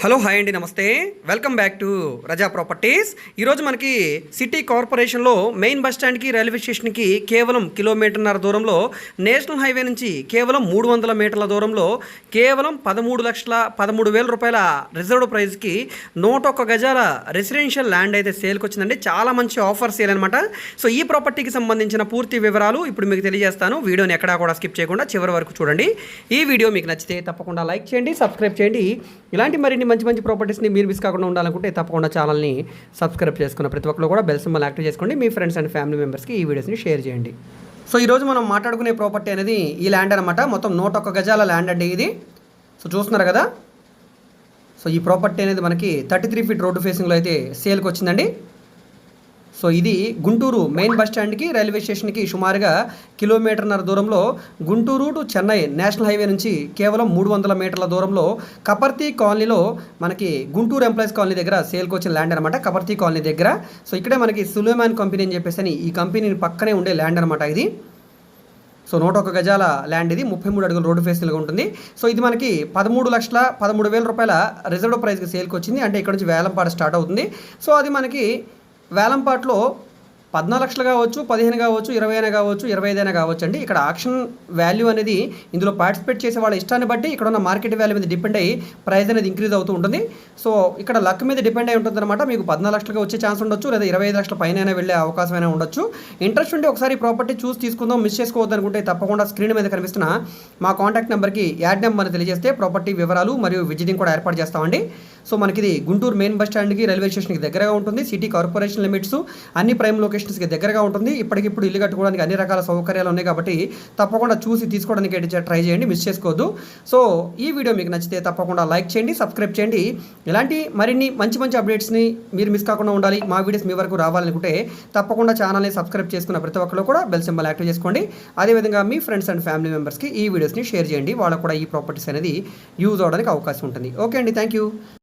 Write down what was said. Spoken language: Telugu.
హలో హాయ్ అండి, నమస్తే. Welcome back to Raza properties. ఈరోజు మనకి సిటీ కార్పొరేషన్లో మెయిన్ బస్ స్టాండ్కి రైల్వే స్టేషన్కి కేవలం కిలోమీటర్న్నర దూరంలో, నేషనల్ హైవే నుంచి కేవలం 300 మీటర్ల దూరంలో, కేవలం 13,13,000 రూపాయల రిజర్వ్డ్ ప్రైస్కి 101 గజాల రెసిడెన్షియల్ ల్యాండ్ అయితే సేల్కి వచ్చిందండి. చాలా మంచి ఆఫర్ సేల్ అనమాట. సో ఈ ప్రాపర్టీకి సంబంధించిన పూర్తి వివరాలు ఇప్పుడు మీకు తెలియజేస్తాను. వీడియోని ఎక్కడా కూడా స్కిప్ చేయకుండా చివరి వరకు చూడండి. ఈ వీడియో మీకు నచ్చితే తప్పకుండా లైక్ చేయండి, సబ్స్క్రైబ్ చేయండి. ఇలాంటి మరిన్ని మంచి మంచి ప్రాపర్టీస్ని మీరు మిస్ కాకుండా ఉండాలనుకుంటే తప్పకుండా ఛానల్ని సబ్స్క్రైబ్ చేసుకున్న ప్రతి ఒక్కరు కూడా బెల్ సింబల్ యాక్టివ్ చేసుకోండి. మీ ఫ్రెండ్స్ అండ్ ఫ్యామిలీ మెంబర్స్కి ఈ వీడియోస్ని షేర్ చేయండి. సో ఈరోజు మనం మాట్లాడుకునే ప్రాపర్టీ అనేది ఈ ల్యాండ్ అనమాట. మొత్తం 101 గజాల ల్యాండ్ అండి ఇది. సో చూస్తున్నారు కదా. సో ఈ ప్రాపర్టీ అనేది మనకి 33 ఫీట్ రోడ్డు ఫేసింగ్లో అయితే సేల్కి వచ్చిందండి. సో ఇది గుంటూరు మెయిన్ బస్ స్టాండ్కి రైల్వే స్టేషన్కి సుమారుగా కిలోమీటర్న్నర దూరంలో, Guntur to Chennai national highway నుంచి కేవలం 300 మీటర్ల దూరంలో కపర్తి కాలనీలో మనకి గుంటూరు ఎంప్లాయీస్ కాలనీ దగ్గర సేల్కి వచ్చిన ల్యాండ్ అనమాట. కపర్తి కాలనీ దగ్గర. సో ఇక్కడే మనకి సులేమాన్ కంపెనీ అని చెప్పేసి ఈ కంపెనీ పక్కనే ఉండే ల్యాండ్ అనమాట ఇది. సో 101 గజాల ల్యాండ్ ఇది, 33 అడుగుల రోడ్డు ఫేసింగ్గా ఉంటుంది. సో ఇది మనకి 13,13,000 రూపాయల రిజర్వ్ ప్రైస్కి సేల్కి వచ్చింది. అంటే ఇక్కడ నుంచి వేలంపాట స్టార్ట్ అవుతుంది. సో అది మనకి వేలంపాట్లో 14 లక్షలు కావచ్చు, 15 కావచ్చు, 20 అయినా కావచ్చు, 25 అయినా కావచ్చు అండి. ఇక్కడ ఆక్షన్ వాల్యూ అనేది ఇందులో పార్టిసిపేట్ చేసే వాళ్ళ ఇష్టాన్ని బట్టి ఇక్కడ ఉన్న మార్కెట్ వాల్యూ మీద డిపెండ్ అయ్యి ప్రైస్ అనేది ఇంక్రీజ్ అవుతూ ఉంటుంది. సో ఇక్కడ లక్ మీద డిపెండ్ అయి ఉంటుంది అనమాట. మీకు 14 లక్షలుగా వచ్చే ఛాన్స్ ఉండొచ్చు, లేదా 25 లక్షల పైన వెళ్ళే అవకాశం అయినా ఉండొచ్చు. ఇంట్రెస్ట్ ఉంటే ఒకసారి ప్రాపర్టీ చూసి తీసుకుందాం, మిస్ చేసుకోవద్దు అనుకుంటే తప్పకుండా స్క్రీన్ మీద కనిపిస్తున్న మా కాంటాక్ట్ నెంబర్కి యాడ్ నెంబర్ తెలియజేస్తే ప్రాపర్టీ వివరాలు మరియు విజిటింగ్ కూడా ఏర్పాటు చేస్తామండి. సో మనకి ఇది గుంటూరు మెయిన్ బస్ స్టాండ్కి రైల్వే స్టేషన్కి దగ్గరగా ఉంటుంది. సిటీ కార్పొరేషన్ లిమిట్స్ అన్ని ప్రైమ్ లొకేషన్స్కి దగ్గరగా ఉంటుంది. ఇప్పటికిప్పుడు ఇల్లు కట్టుకోవడానికి అన్ని రకాల సౌకర్యాలు ఉన్నాయి కాబట్టి తప్పకుండా చూసి తీసుకోవడానికి ట్రై చేయండి, మిస్ చేసుకోవద్దు. సో ఈ వీడియో మీకు నచ్చితే తప్పకుండా లైక్ చేయండి, సబ్స్క్రైబ్ చేయండి. ఇలాంటి మరిన్ని మంచి మంచి అప్డేట్స్ని మీరు మిస్ కాకుండా ఉండాలి, మా వీడియోస్ మీ వరకు రావాలనుకుంటే తప్పకుండా ఛానల్ని సబ్స్క్రైబ్ చేసుకున్న ప్రతి ఒక్కరు కూడా బెల్ సింబల్ యాక్టివ్ చేసుకోండి. అదేవిధంగా మీ ఫ్రెండ్స్ అండ్ ఫ్యామిలీ మెంబర్స్కి ఈ వీడియోస్ని షేర్ చేయండి. వాళ్ళకు కూడా ఈ ప్రాపర్టీస్ అనేది యూజ్ అవడానికి అవకాశం ఉంటుంది. ఓకే అండి, థ్యాంక్ యూ.